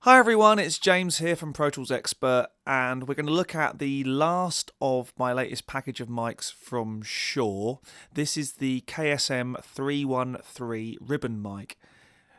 Hi everyone, it's James here from Pro Tools Expert, and we're going to look at the last of my latest package of mics from Shure. This is the KSM 313 ribbon mic.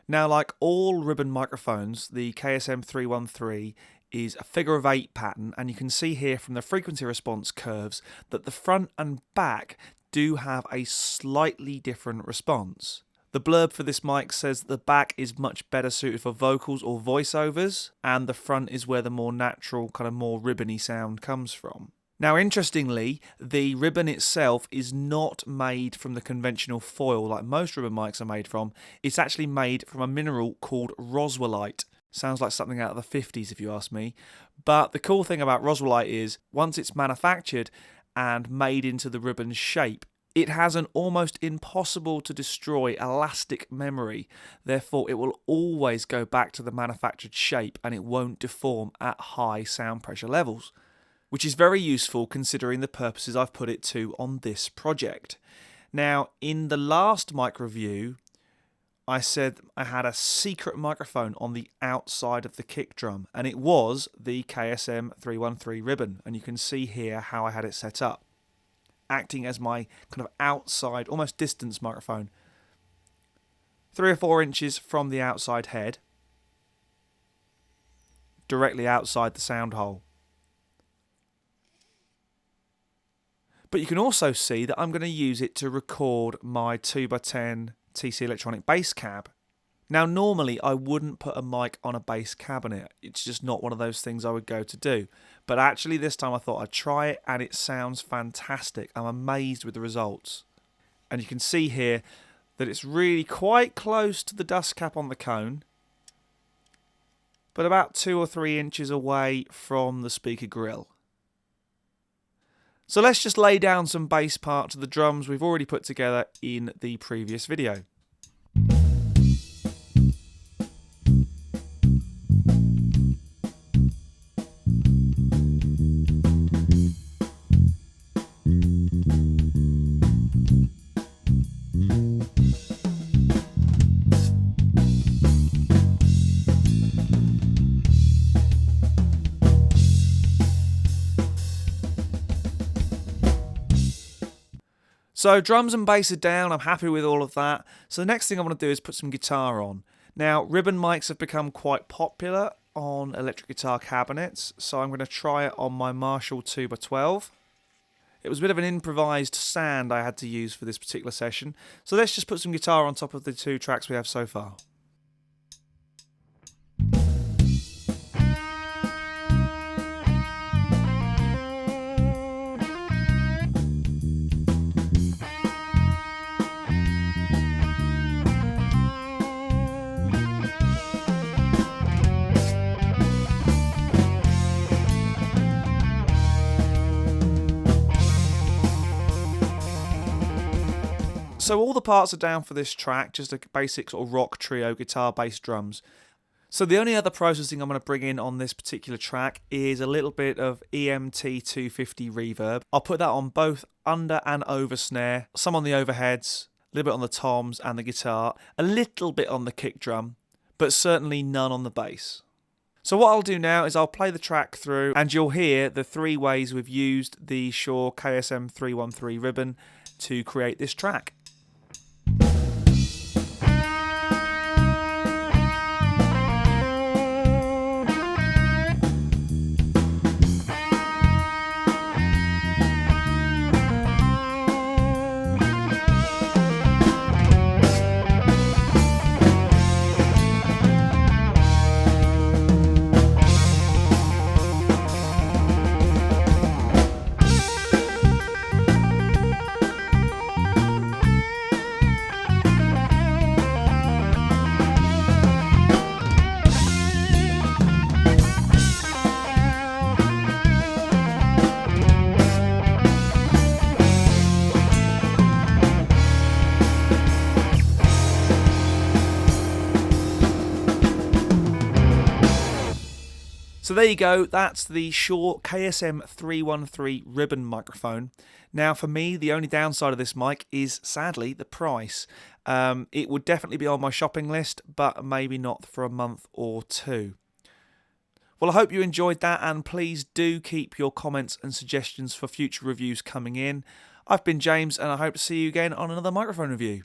Now, like all ribbon microphones, the KSM 313 is a figure of 8 pattern, and you can see here from the frequency response curves that the front and back do have a slightly different response. The blurb for this mic says the back is much better suited for vocals or voiceovers, and the front is where the more natural, kind of more ribbony sound comes from. Now, interestingly, the ribbon itself is not made from the conventional foil like most ribbon mics are made from. It's actually made from a mineral called roswellite. Sounds like something out of the 50s if you ask me. But the cool thing about roswellite is once it's manufactured and made into the ribbon's shape, it has an almost impossible to destroy elastic memory. Therefore, it will always go back to the manufactured shape and it won't deform at high sound pressure levels, which is very useful considering the purposes I've put it to on this project. Now, in the last mic review, I said I had a secret microphone on the outside of the kick drum, and it was the KSM 313 ribbon, and you can see here how I had it set up, acting as my kind of outside, almost distance microphone. 3 or 4 inches from the outside head, directly outside the sound hole. But you can also see that I'm going to use it to record my 2x10 TC electronic bass cab. Now, normally I wouldn't put a mic on a bass cabinet. It's just not one of those things I would go to do. But actually this time I thought I'd try it, and it sounds fantastic. I'm amazed with the results. And you can see here that it's really quite close to the dust cap on the cone, but about 2 or 3 inches away from the speaker grill. So let's just lay down some bass parts of the drums we've already put together in the previous video. So drums and bass are down, I'm happy with all of that. So the next thing I want to do is put some guitar on. Now, ribbon mics have become quite popular on electric guitar cabinets, so I'm going to try it on my Marshall 2x12. It was a bit of an improvised stand I had to use for this particular session, so let's just put some guitar on top of the 2 tracks we have so far. So all the parts are down for this track, just a basic sort of rock trio, guitar, bass, drums. So the only other processing I'm going to bring in on this particular track is a little bit of EMT 250 reverb. I'll put that on both under and over snare, some on the overheads, a little bit on the toms and the guitar, a little bit on the kick drum, but certainly none on the bass. So what I'll do now is I'll play the track through and you'll hear the 3 ways we've used the Shure KSM 313 ribbon to create this track. So there you go, that's the Shure KSM 313 ribbon microphone. Now for me, the only downside of this mic is sadly the price. It would definitely be on my shopping list, but maybe not for a month or two. Well, I hope you enjoyed that, and please do keep your comments and suggestions for future reviews coming in. I've been James, and I hope to see you again on another microphone review.